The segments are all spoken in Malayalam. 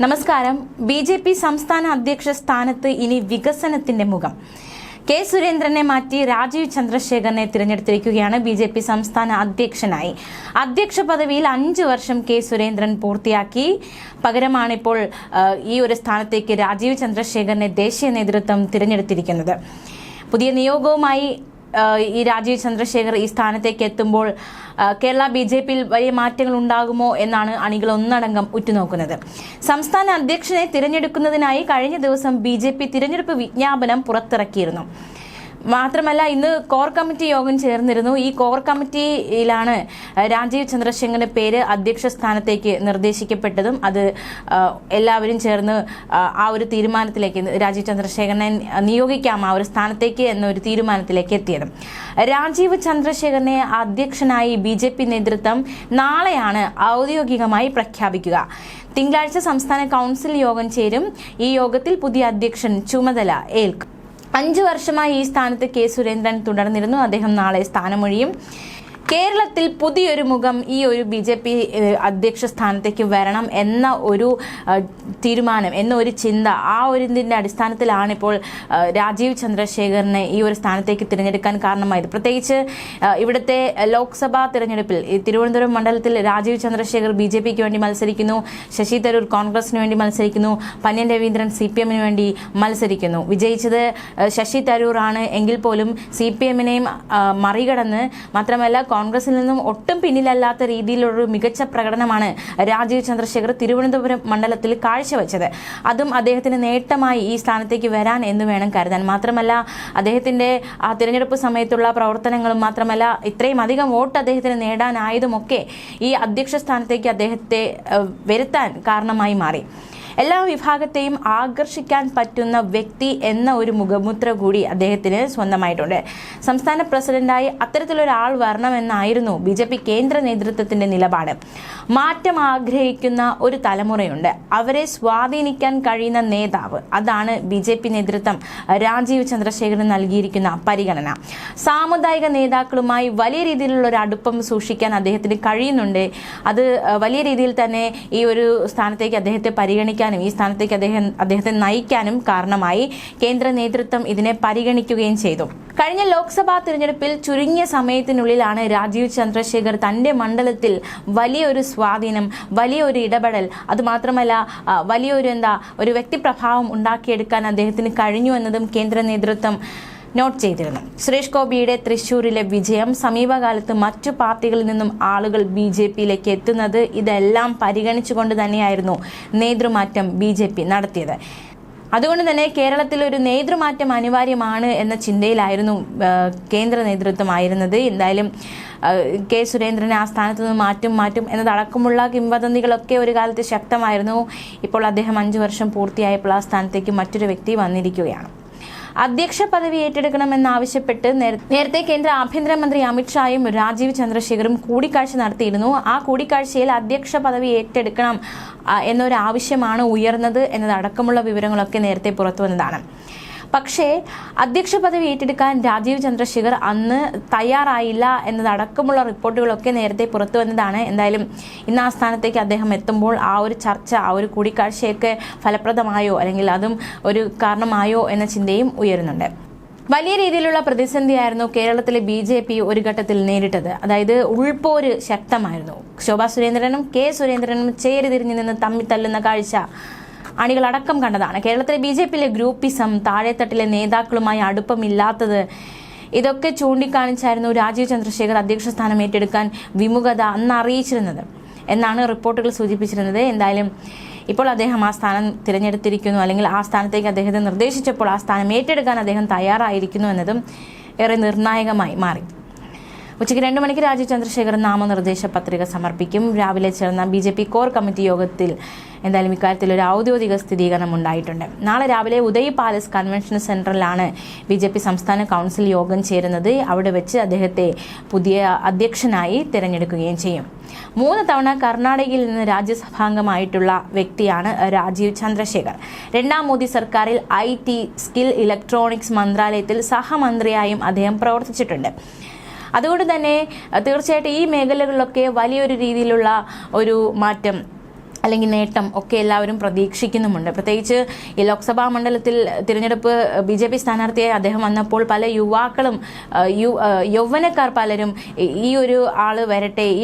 നമസ്കാരം. BJP സംസ്ഥാന അധ്യക്ഷ സ്ഥാനത്ത് ഇനി വികസനത്തിന്റെ മുഖം. കെ സുരേന്ദ്രനെ മാറ്റി രാജീവ് ചന്ദ്രശേഖരനെ തിരഞ്ഞെടുത്തിരിക്കുകയാണ് BJP സംസ്ഥാന അധ്യക്ഷനായി. അധ്യക്ഷ പദവിയിൽ 5 വർഷം കെ സുരേന്ദ്രൻ പൂർത്തിയാക്കി. പകരമാണിപ്പോൾ ഈ ഒരു സ്ഥാനത്തേക്ക് രാജീവ് ചന്ദ്രശേഖരനെ ദേശീയ നേതൃത്വം തിരഞ്ഞെടുത്തിരിക്കുന്നത്. പുതിയ നിയോഗവുമായി ഈ രാജീവ് ചന്ദ്രശേഖർ ഈ സ്ഥാനത്തേക്ക് എത്തുമ്പോൾ കേരള BJPയിൽ വലിയ മാറ്റങ്ങൾ ഉണ്ടാകുമോ എന്നാണ് അണികൾ ഒന്നടങ്കം ഉറ്റുനോക്കുന്നത്. സംസ്ഥാന അധ്യക്ഷനെ തിരഞ്ഞെടുക്കുന്നതിനായി കഴിഞ്ഞ ദിവസം BJP തിരഞ്ഞെടുപ്പ് വിജ്ഞാപനം പുറത്തിറക്കിയിരുന്നു. മാത്രമല്ല, ഇന്ന് കോർ കമ്മിറ്റി യോഗം ചേർന്നിരുന്നു. ഈ കോർ കമ്മിറ്റിയിലാണ് രാജീവ് ചന്ദ്രശേഖരന്റെ പേര് അധ്യക്ഷ സ്ഥാനത്തേക്ക് നിർദ്ദേശിക്കപ്പെട്ടതും അത് എല്ലാവരും ചേർന്ന് ആ ഒരു തീരുമാനത്തിലേക്ക് രാജീവ് ചന്ദ്രശേഖരനെ നിയോഗിക്കാം ആ ഒരു സ്ഥാനത്തേക്ക് എന്നൊരു തീരുമാനത്തിലേക്ക് എത്തിയത്. രാജീവ് ചന്ദ്രശേഖരനെ അധ്യക്ഷനായി BJP നേതൃത്വം നാളെയാണ് ഔദ്യോഗികമായി പ്രഖ്യാപിക്കുക. തിങ്കളാഴ്ച സംസ്ഥാന കൗൺസിൽ യോഗം ചേരും. ഈ യോഗത്തിൽ പുതിയ അധ്യക്ഷൻ ചുമതല ഏൽക്കും. 5 വർഷമായി ഈ സ്ഥാനത്ത് കെ സുരേന്ദ്രൻ തുടർന്നിരുന്നു. അദ്ദേഹം നാളെ സ്ഥാനമൊഴിയും. കേരളത്തിൽ പുതിയൊരു മുഖം ഈ ഒരു BJP അധ്യക്ഷ സ്ഥാനത്തേക്ക് വരണം എന്ന ഒരു തീരുമാനം, എന്ന ഒരു ചിന്ത, ആ ഒരു ഇതിൻ്റെ അടിസ്ഥാനത്തിലാണ് ഇപ്പോൾ രാജീവ് ചന്ദ്രശേഖരനെ ഈ ഒരു സ്ഥാനത്തേക്ക് തിരഞ്ഞെടുക്കാൻ കാരണമായത്. പ്രത്യേകിച്ച് ഇവിടുത്തെ ലോക്സഭാ തിരഞ്ഞെടുപ്പിൽ തിരുവനന്തപുരം മണ്ഡലത്തിൽ രാജീവ് ചന്ദ്രശേഖർ BJPക്ക് വേണ്ടി മത്സരിക്കുന്നു, ശശി തരൂർ കോൺഗ്രസിന് വേണ്ടി മത്സരിക്കുന്നു, പന്ന്യൻ രവീന്ദ്രൻ CPMന് വേണ്ടി മത്സരിക്കുന്നു. വിജയിച്ചത് ശശി തരൂർ ആണ് എങ്കിൽ പോലും CPMനെയും മറികടന്ന്, മാത്രമല്ല കോൺഗ്രസിൽ നിന്നും ഒട്ടും പിന്നിലല്ലാത്ത രീതിയിലൊരു മികച്ച പ്രകടനമാണ് രാജീവ് ചന്ദ്രശേഖർ തിരുവനന്തപുരം മണ്ഡലത്തിൽ കാഴ്ചവെച്ചത്. അതും അദ്ദേഹത്തിന് നേട്ടമായി ഈ സ്ഥാനത്തേക്ക് വരാൻ എന്ന് വേണം കരുതാൻ. മാത്രമല്ല, അദ്ദേഹത്തിന്റെ ആ തിരഞ്ഞെടുപ്പ് സമയത്തുള്ള പ്രവർത്തനങ്ങളും, മാത്രമല്ല ഇത്രയും അധികം വോട്ട് അദ്ദേഹത്തിന് നേടാനായതുമൊക്കെ ഈ അധ്യക്ഷ സ്ഥാനത്തേക്ക് അദ്ദേഹത്തെ വരുത്താൻ കാരണമായി മാറി. എല്ലാ വിഭാഗത്തെയും ആകർഷിക്കാൻ പറ്റുന്ന വ്യക്തി എന്ന ഒരു മുഖമുദ്ര കൂടി അദ്ദേഹത്തിന് സ്വന്തമായിട്ടുണ്ട്. സംസ്ഥാന പ്രസിഡന്റായി അത്തരത്തിലൊരാൾ വരണമെന്നായിരുന്നു BJP കേന്ദ്ര നേതൃത്വത്തിന്റെ നിലപാട്. മാറ്റം ആഗ്രഹിക്കുന്ന ഒരു തലമുറയുണ്ട്. അവരെ സ്വാധീനിക്കാൻ കഴിയുന്ന നേതാവ്, അതാണ് BJP നേതൃത്വം രാജീവ് ചന്ദ്രശേഖരന് നൽകിയിരിക്കുന്ന പരിഗണന. സാമുദായിക നേതാക്കളുമായി വലിയ രീതിയിലുള്ള ഒരു അടുപ്പം സൂക്ഷിക്കാൻ അദ്ദേഹത്തിന് കഴിയുന്നുണ്ട്. അത് വലിയ രീതിയിൽ തന്നെ ഈ ഒരു സ്ഥാനത്തേക്ക് അദ്ദേഹത്തെ പരിഗണിക്കാൻ, ഈ സ്ഥാനത്തേക്ക് അദ്ദേഹത്തെ നയിക്കാനും കാരണമായി. കേന്ദ്ര നേതൃത്വം ഇതിനെ പരിഗണിക്കുകയും ചെയ്തു. കഴിഞ്ഞ ലോക്സഭാ തിരഞ്ഞെടുപ്പിൽ ചുരുങ്ങിയ സമയത്തിനുള്ളിലാണ് രാജീവ് ചന്ദ്രശേഖർ തന്റെ മണ്ഡലത്തിൽ വലിയൊരു സ്വാധീനം, വലിയൊരു ഇടപെടൽ, അതുമാത്രമല്ല ഒരു വ്യക്തിപ്രഭാവം ഉണ്ടാക്കിയെടുക്കാൻ അദ്ദേഹത്തിന് കഴിഞ്ഞു എന്നതും കേന്ദ്ര നേതൃത്വം നോട്ട് ചെയ്തിരുന്നു. സുരേഷ് ഗോപിയുടെ തൃശ്ശൂരിലെ വിജയം, സമീപകാലത്ത് മറ്റു പാർട്ടികളിൽ നിന്നും ആളുകൾ BJPയിലേക്ക് എത്തുന്നത്, ഇതെല്ലാം പരിഗണിച്ചുകൊണ്ട് തന്നെയായിരുന്നു നേതൃമാറ്റം BJP നടത്തിയത്. അതുകൊണ്ട് തന്നെ കേരളത്തിൽ ഒരു നേതൃമാറ്റം അനിവാര്യമാണ് എന്ന ചിന്തയിലായിരുന്നു കേന്ദ്ര നേതൃത്വമായിരുന്നത്. എന്തായാലും കെ സുരേന്ദ്രനെ ആ സ്ഥാനത്ത് നിന്ന് മാറ്റും എന്നതടക്കമുള്ള കിംവദന്തികളൊക്കെ ഒരു കാലത്ത് ശക്തമായിരുന്നു. ഇപ്പോൾ അദ്ദേഹം 5 വർഷം പൂർത്തിയായപ്പോൾ ആ സ്ഥാനത്തേക്ക് മറ്റൊരു വ്യക്തി വന്നിരിക്കുകയാണ്. അധ്യക്ഷ പദവി ഏറ്റെടുക്കണമെന്നാവശ്യപ്പെട്ട് നേരത്തെ കേന്ദ്ര ആഭ്യന്തരമന്ത്രി അമിത്ഷായും രാജീവ് ചന്ദ്രശേഖറും കൂടിക്കാഴ്ച നടത്തിയിരുന്നു. ആ കൂടിക്കാഴ്ചയിൽ അധ്യക്ഷ പദവി ഏറ്റെടുക്കണം എന്നൊരു ആവശ്യമാണ് ഉയർന്നത് എന്നതടക്കമുള്ള വിവരങ്ങളൊക്കെ നേരത്തെ പുറത്തു വന്നതാണ്. പക്ഷേ അധ്യക്ഷ പദവി ഏറ്റെടുക്കാൻ രാജീവ് ചന്ദ്രശേഖർ അന്ന് തയ്യാറായില്ല എന്നതടക്കമുള്ള റിപ്പോർട്ടുകളൊക്കെ നേരത്തെ പുറത്തു വന്നതാണ്. എന്തായാലും ഇന്ന് ആ സ്ഥാനത്തേക്ക് അദ്ദേഹം എത്തുമ്പോൾ ആ ഒരു ചർച്ച, ആ ഒരു കൂടിക്കാഴ്ചയൊക്കെ ഫലപ്രദമായോ അല്ലെങ്കിൽ അതും ഒരു കാരണമായോ എന്ന ചിന്തയും ഉയരുന്നുണ്ട്. വലിയ രീതിയിലുള്ള പ്രതിസന്ധിയായിരുന്നു കേരളത്തിലെ BJP ഒരു ഘട്ടത്തിൽ നേരിട്ടത്. അതായത് ഉൾപോര് ശക്തമായിരുന്നു. ശോഭാ സുരേന്ദ്രനും കെ സുരേന്ദ്രനും ചേരിതിരിഞ്ഞു നിന്ന് തമ്മിൽ തല്ലുന്ന കാഴ്ച അണികളടക്കം കണ്ടതാണ്. കേരളത്തിലെ BJPയിലെ ഗ്രൂപ്പിസം, താഴെത്തട്ടിലെ നേതാക്കളുമായി അടുപ്പമില്ലാത്തത്, ഇതൊക്കെ ചൂണ്ടിക്കാണിച്ചായിരുന്നു രാജീവ് ചന്ദ്രശേഖർ അധ്യക്ഷ സ്ഥാനം ഏറ്റെടുക്കാൻ വിമുഖത അന്ന് അറിയിച്ചിരുന്നത് എന്നാണ് റിപ്പോർട്ടുകൾ സൂചിപ്പിച്ചിരുന്നത്. എന്തായാലും ഇപ്പോൾ അദ്ദേഹം ആ സ്ഥാനം തിരഞ്ഞെടുത്തിരിക്കുന്നു, അല്ലെങ്കിൽ ആ സ്ഥാനത്തേക്ക് അദ്ദേഹത്തെ നിർദ്ദേശിച്ചപ്പോൾ ആ സ്ഥാനം ഏറ്റെടുക്കാൻ അദ്ദേഹം തയ്യാറായിരിക്കുന്നു എന്നതും ഏറെ നിർണായകമായി മാറി. ഉച്ചയ്ക്ക് 2 മണിക്ക് രാജീവ് ചന്ദ്രശേഖർ നാമനിർദ്ദേശ പത്രിക സമർപ്പിക്കും. രാവിലെ ചേർന്ന BJP കോർ കമ്മിറ്റി യോഗത്തിൽ എന്തായാലും ഇക്കാര്യത്തിൽ ഒരു ഔദ്യോഗിക സ്ഥിരീകരണം ഉണ്ടായിട്ടുണ്ട്. നാളെ രാവിലെ ഉദയ് പാലസ് കൺവെൻഷൻ സെന്ററിലാണ് BJP സംസ്ഥാന കൗൺസിൽ യോഗം ചേരുന്നത്. അവിടെ വെച്ച് അദ്ദേഹത്തെ പുതിയ അധ്യക്ഷനായി തിരഞ്ഞെടുക്കുകയും ചെയ്യും. 3 തവണ കർണാടകയിൽ നിന്ന് രാജ്യസഭാംഗമായിട്ടുള്ള വ്യക്തിയാണ് രാജീവ് ചന്ദ്രശേഖർ. 2ാം മോദി സർക്കാരിൽ IT, സ്കിൽ, ഇലക്ട്രോണിക്സ് മന്ത്രാലയത്തിൽ സഹമന്ത്രിയായും അദ്ദേഹം പ്രവർത്തിച്ചിട്ടുണ്ട്. അതുകൊണ്ട് തന്നെ തീർച്ചയായിട്ടും ഈ മേഖലകളിലൊക്കെ വലിയൊരു രീതിയിലുള്ള ഒരു മാറ്റം അല്ലെങ്കിൽ നേട്ടം ഒക്കെ എല്ലാവരും പ്രതീക്ഷിക്കുന്നുമുണ്ട്. പ്രത്യേകിച്ച് ഈ ലോക്സഭാ മണ്ഡലത്തിൽ തിരഞ്ഞെടുപ്പ് BJP സ്ഥാനാർത്ഥിയായി അദ്ദേഹം വന്നപ്പോൾ പല യുവാക്കളും യൗവനക്കാർ പലരും ഈ ഒരു ആള് വരട്ടെ, ഈ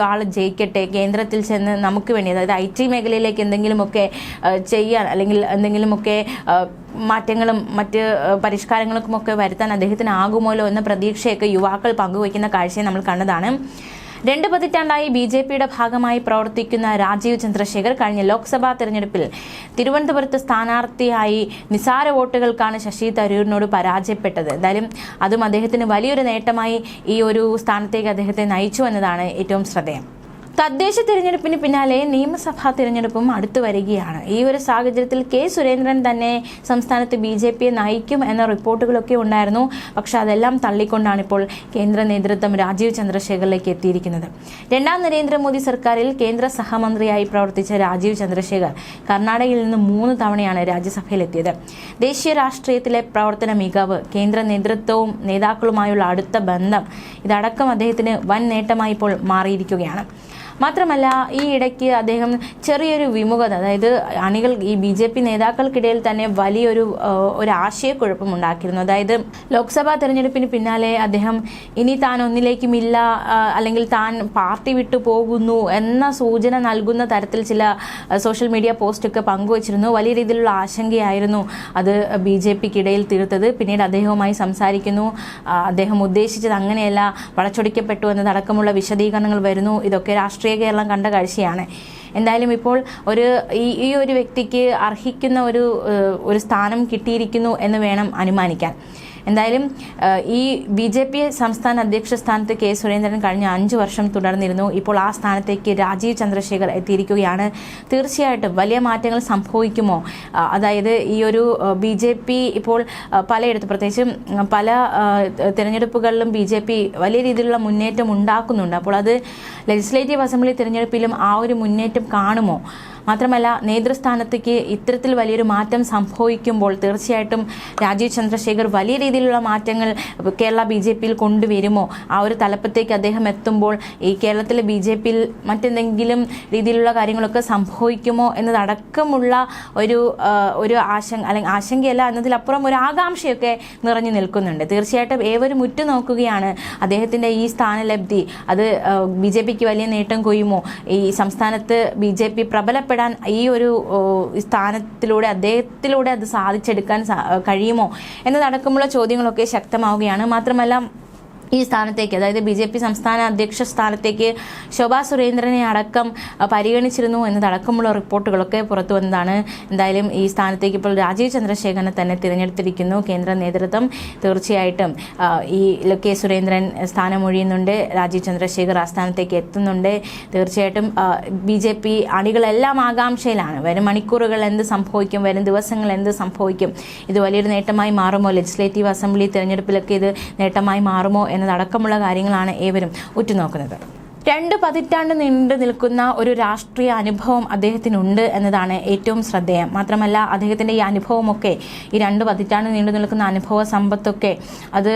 ആള് ജയിക്കട്ടെ, കേന്ദ്രത്തിൽ ചെന്ന് നമുക്ക് വേണ്ടി, അതായത് IT മേഖലയിലേക്ക് എന്തെങ്കിലുമൊക്കെ ചെയ്യാൻ അല്ലെങ്കിൽ എന്തെങ്കിലുമൊക്കെ മാറ്റങ്ങളും മറ്റ് പരിഷ്കാരങ്ങൾക്കുമൊക്കെ വരുത്താൻ അദ്ദേഹത്തിനാകുമല്ലോ എന്ന പ്രതീക്ഷയൊക്കെ യുവാക്കൾ പങ്കുവയ്ക്കുന്ന കാഴ്ചയെ നമ്മൾ കണ്ടതാണ്. 2 പതിറ്റാണ്ടായി BJPയുടെ ഭാഗമായി പ്രവർത്തിക്കുന്ന രാജീവ് ചന്ദ്രശേഖർ കഴിഞ്ഞ ലോക്സഭാ തെരഞ്ഞെടുപ്പിൽ തിരുവനന്തപുരത്ത് സ്ഥാനാർത്ഥിയായി നിസാര വോട്ടുകൾക്കാണ് ശശി തരൂരിനോട് പരാജയപ്പെട്ടത്. എന്തായാലും അതും അദ്ദേഹത്തിന് വലിയൊരു നേട്ടമായി ഈ ഒരു സ്ഥാനത്തേക്ക് അദ്ദേഹത്തെ നയിച്ചു എന്നതാണ് ഏറ്റവും ശ്രദ്ധേയം. തദ്ദേശ തിരഞ്ഞെടുപ്പിന് പിന്നാലെ നിയമസഭാ തിരഞ്ഞെടുപ്പും അടുത്തു വരികയാണ്. ഈ ഒരു സാഹചര്യത്തിൽ K. സുരേന്ദ്രൻ തന്നെ സംസ്ഥാനത്ത് BJPയെ നയിക്കും എന്ന റിപ്പോർട്ടുകളൊക്കെ ഉണ്ടായിരുന്നു. പക്ഷെ അതെല്ലാം തള്ളിക്കൊണ്ടാണ് ഇപ്പോൾ കേന്ദ്ര നേതൃത്വം രാജീവ് ചന്ദ്രശേഖറിലേക്ക് എത്തിയിരിക്കുന്നത്. 2ാം നരേന്ദ്രമോദി സർക്കാരിൽ കേന്ദ്ര സഹമന്ത്രിയായി പ്രവർത്തിച്ച രാജീവ് ചന്ദ്രശേഖർ കർണാടകയിൽ നിന്ന് 3 തവണയാണ് രാജ്യസഭയിലെത്തിയത്. ദേശീയ രാഷ്ട്രീയത്തിലെ പ്രവർത്തന മികവ്, കേന്ദ്ര നേതൃത്വവും നേതാക്കളുമായുള്ള അടുത്ത ബന്ധം, ഇതടക്കം അദ്ദേഹത്തിന് വൻ നേട്ടമായി ഇപ്പോൾ മാറിയിരിക്കുകയാണ്. മാത്രമല്ല ഈ ഇടയ്ക്ക് അദ്ദേഹം ചെറിയൊരു വിമുഖത, അതായത് അണികൾ ഈ BJP നേതാക്കൾക്കിടയിൽ തന്നെ വലിയൊരു ആശയക്കുഴപ്പം ഉണ്ടാക്കിയിരുന്നു. അതായത് ലോക്സഭാ തെരഞ്ഞെടുപ്പിന് പിന്നാലെ അദ്ദേഹം ഇനി താൻ ഒന്നിലേക്കുമില്ല, അല്ലെങ്കിൽ താൻ പാർട്ടി വിട്ടു പോകുന്നു എന്ന സൂചന നൽകുന്ന തരത്തിൽ ചില സോഷ്യൽ മീഡിയ പോസ്റ്റൊക്കെ പങ്കുവച്ചിരുന്നു. വലിയ രീതിയിലുള്ള ആശങ്കയായിരുന്നു അത് BJPക്കിടയിൽ തീർത്തത്. പിന്നീട് അദ്ദേഹവുമായി സംസാരിക്കുന്നു, അദ്ദേഹം ഉദ്ദേശിച്ചത് അങ്ങനെയല്ല, വളച്ചൊടിക്കപ്പെട്ടു എന്നതടക്കമുള്ള വിശദീകരണങ്ങൾ വരുന്നു. ഇതൊക്കെ രാഷ്ട്രീയ കേരളം കണ്ട കാഴ്ചയാണ്. എന്തായാലും ഇപ്പോൾ ഈ ഒരു വ്യക്തിക്ക് അർഹിക്കുന്ന ഒരു സ്ഥാനം കിട്ടിയിരിക്കുന്നു എന്ന് വേണം അനുമാനിക്കാൻ. എന്തായാലും ഈ BJP സംസ്ഥാന അധ്യക്ഷ സ്ഥാനത്ത് K. സുരേന്ദ്രൻ കഴിഞ്ഞ 5 വർഷം തുടർന്നിരുന്നു. ഇപ്പോൾ ആ സ്ഥാനത്തേക്ക് രാജീവ് ചന്ദ്രശേഖർ എത്തിയിരിക്കുകയാണ്. തീർച്ചയായിട്ടും വലിയ മാറ്റങ്ങൾ സംഭവിക്കുമോ? അതായത് ഈ ഒരു BJP ഇപ്പോൾ പലയിടത്തും, പ്രത്യേകിച്ചും പല തിരഞ്ഞെടുപ്പുകളിലും BJP വലിയ രീതിയിലുള്ള മുന്നേറ്റം ഉണ്ടാക്കുന്നുണ്ട്. അപ്പോൾ അത് ലെജിസ്ലേറ്റീവ് അസംബ്ലി തിരഞ്ഞെടുപ്പിലും ആ ഒരു മുന്നേറ്റം കാണുമോ? മാത്രമല്ല നേതൃസ്ഥാനത്തേക്ക് ഇത്തരത്തിൽ വലിയൊരു മാറ്റം സംഭവിക്കുമ്പോൾ തീർച്ചയായിട്ടും രാജീവ് ചന്ദ്രശേഖർ വലിയ രീതിയിലുള്ള മാറ്റങ്ങൾ കേരള BJPയിൽ കൊണ്ടുവരുമോ? ആ ഒരു തലപ്പത്തേക്ക് അദ്ദേഹം എത്തുമ്പോൾ ഈ കേരളത്തിലെ BJPയിൽ മറ്റെന്തെങ്കിലും രീതിയിലുള്ള കാര്യങ്ങളൊക്കെ സംഭവിക്കുമോ എന്നതടക്കമുള്ള ഒരു ആശങ്കയല്ല എന്നതിലപ്പുറം ഒരു ആകാംക്ഷയൊക്കെ നിറഞ്ഞു നിൽക്കുന്നുണ്ട്. തീർച്ചയായിട്ടും ഏവരും ഉറ്റുനോക്കുകയാണ് അദ്ദേഹത്തിൻ്റെ ഈ സ്ഥാനലബ്ധി. അത് BJPക്ക് വലിയ നേട്ടം കൊയ്യുമോ? ഈ സംസ്ഥാനത്ത് BJP പ്രബലപ്പെടാൻ ഈ ഒരു സ്ഥാനത്തിലൂടെ അദ്ദേഹത്തിലൂടെ അത് സാധിച്ചെടുക്കാൻ കഴിയുമോ എന്നതടക്കമുള്ള ചോദ്യങ്ങളൊക്കെ ശക്തമാവുകയാണ്. മാത്രമല്ല ഈ സ്ഥാനത്തേക്ക്, അതായത് BJP സംസ്ഥാന അധ്യക്ഷ സ്ഥാനത്തേക്ക് ശോഭാ സുരേന്ദ്രനെ അടക്കം പരിഗണിച്ചിരുന്നു എന്നതടക്കമുള്ള റിപ്പോർട്ടുകളൊക്കെ പുറത്തു വന്നതാണ്. എന്തായാലും ഈ സ്ഥാനത്തേക്ക് ഇപ്പോൾ രാജീവ് ചന്ദ്രശേഖരനെ തന്നെ തിരഞ്ഞെടുത്തിരിക്കുന്നു കേന്ദ്ര നേതൃത്വം. തീർച്ചയായിട്ടും ഈ K. സുരേന്ദ്രൻ സ്ഥാനമൊഴിയുന്നുണ്ട്, രാജീവ് ചന്ദ്രശേഖർ ആ സ്ഥാനത്തേക്ക് എത്തുന്നുണ്ട്. തീർച്ചയായിട്ടും BJP അണികളെല്ലാം ആകാംക്ഷയിലാണ്. വരും മണിക്കൂറുകൾ എന്ത് സംഭവിക്കും, വരും ദിവസങ്ങൾ എന്ത് സംഭവിക്കും, ഇത് വലിയൊരു നേട്ടമായി മാറുമോ, ലെജിസ്ലേറ്റീവ് അസംബ്ലി തിരഞ്ഞെടുപ്പിലൊക്കെ ഇത് നേട്ടമായി മാറുമോ എന്നതടക്കമുള്ള കാര്യങ്ങളാണ് ഏവരും ഉറ്റുനോക്കുന്നത്. 2 പതിറ്റാണ്ട് നീണ്ടു നിൽക്കുന്ന ഒരു രാഷ്ട്രീയ അനുഭവം അദ്ദേഹത്തിനുണ്ട് എന്നതാണ് ഏറ്റവും ശ്രദ്ധേയം. മാത്രമല്ല അദ്ദേഹത്തിൻ്റെ ഈ അനുഭവമൊക്കെ, ഈ 2 പതിറ്റാണ്ട് നീണ്ടു നിൽക്കുന്ന അനുഭവ സമ്പത്തൊക്കെ അത്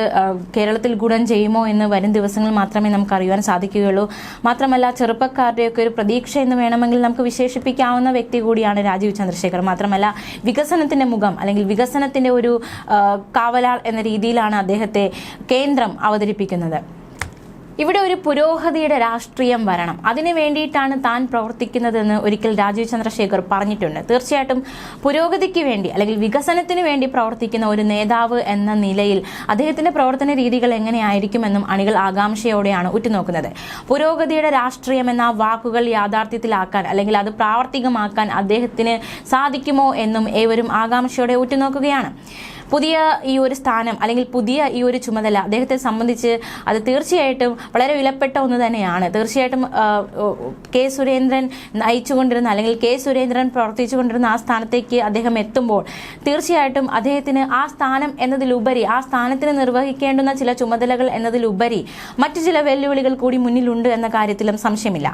കേരളത്തിൽ ഗുണം ചെയ്യുമോ എന്ന് വരും ദിവസങ്ങളിൽ മാത്രമേ നമുക്ക് അറിയുവാൻ സാധിക്കുകയുള്ളൂ. മാത്രമല്ല ചെറുപ്പക്കാരുടെയൊക്കെ ഒരു പ്രതീക്ഷ എന്ന് വേണമെങ്കിൽ നമുക്ക് വിശേഷിപ്പിക്കാവുന്ന വ്യക്തി കൂടിയാണ് രാജീവ് ചന്ദ്രശേഖർ. മാത്രമല്ല വികസനത്തിൻ്റെ മുഖം, അല്ലെങ്കിൽ വികസനത്തിൻ്റെ ഒരു കാവലാൾ എന്ന രീതിയിലാണ് അദ്ദേഹത്തെ കേന്ദ്രം അവതരിപ്പിക്കുന്നത്. ഇവിടെ ഒരു പുരോഗതിയുടെ രാഷ്ട്രീയം വരണം, അതിനു വേണ്ടിയിട്ടാണ് താൻ പ്രവർത്തിക്കുന്നതെന്ന് ഒരിക്കൽ രാജീവ് ചന്ദ്രശേഖർ പറഞ്ഞിട്ടുണ്ട്. തീർച്ചയായിട്ടും പുരോഗതിക്ക് വേണ്ടി അല്ലെങ്കിൽ വികസനത്തിന് വേണ്ടി പ്രവർത്തിക്കുന്ന ഒരു നേതാവ് എന്ന നിലയിൽ അദ്ദേഹത്തിന്റെ പ്രവർത്തന രീതികൾ എങ്ങനെയായിരിക്കുമെന്നും അണികൾ ആകാംക്ഷയോടെയാണ് ഉറ്റുനോക്കുന്നത്. പുരോഗതിയുടെ രാഷ്ട്രീയം എന്ന വാക്കുകൾ യാഥാർത്ഥ്യത്തിലാക്കാൻ അല്ലെങ്കിൽ അത് പ്രാവർത്തികമാക്കാൻ അദ്ദേഹത്തിന് സാധിക്കുമോ എന്നും ഏവരും ആകാംക്ഷയോടെ ഉറ്റുനോക്കുകയാണ്. പുതിയ ഈ ഒരു സ്ഥാനം അല്ലെങ്കിൽ പുതിയ ഈ ഒരു ചുമതല അദ്ദേഹത്തെ സംബന്ധിച്ച് അത് തീർച്ചയായിട്ടും വളരെ വിലപ്പെട്ട ഒന്ന് തന്നെയാണ്. തീർച്ചയായിട്ടും K. സുരേന്ദ്രൻ നയിച്ചുകൊണ്ടിരുന്ന അല്ലെങ്കിൽ K. സുരേന്ദ്രൻ പ്രവർത്തിച്ചുകൊണ്ടിരുന്ന ആ സ്ഥാനത്തേക്ക് അദ്ദേഹം എത്തുമ്പോൾ തീർച്ചയായിട്ടും അദ്ദേഹത്തിന് ആ സ്ഥാനം എന്നതിലുപരി, ആ സ്ഥാനത്തിന് നിർവഹിക്കേണ്ടുന്ന ചില ചുമതലകൾ എന്നതിലുപരി മറ്റു ചില വെല്ലുവിളികൾ കൂടി മുന്നിലുണ്ട് എന്ന കാര്യത്തിലും സംശയമില്ല.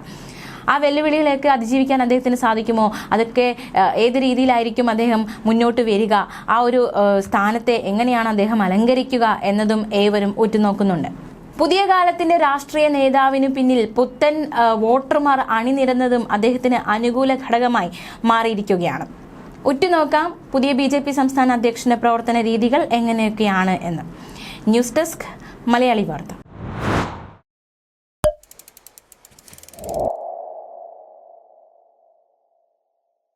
ആ വെല്ലുവിളികളെയൊക്കെ അതിജീവിക്കാൻ അദ്ദേഹത്തിന് സാധിക്കുമോ? അതൊക്കെ ഏത് രീതിയിലായിരിക്കും അദ്ദേഹം മുന്നോട്ട് വരിക? ആ ഒരു സ്ഥാനത്തെ എങ്ങനെയാണ് അദ്ദേഹം അലങ്കരിക്കുക എന്നതും ഏവരും ഉറ്റുനോക്കുന്നുണ്ട്. പുതിയ കാലത്തിന്റെ രാഷ്ട്രീയ നേതാവിനു പിന്നിൽ പുത്തൻ വോട്ടർമാർ അണിനിരന്നതും അദ്ദേഹത്തിന് അനുകൂല ഘടകമായി മാറിയിരിക്കുകയാണ്. ഉറ്റുനോക്കാം പുതിയ BJP സംസ്ഥാന അധ്യക്ഷന്റെ പ്രവർത്തന രീതികൾ എങ്ങനെയൊക്കെയാണ് എന്ന്. ന്യൂസ് ഡെസ്ക് മലയാളി വാർത്ത.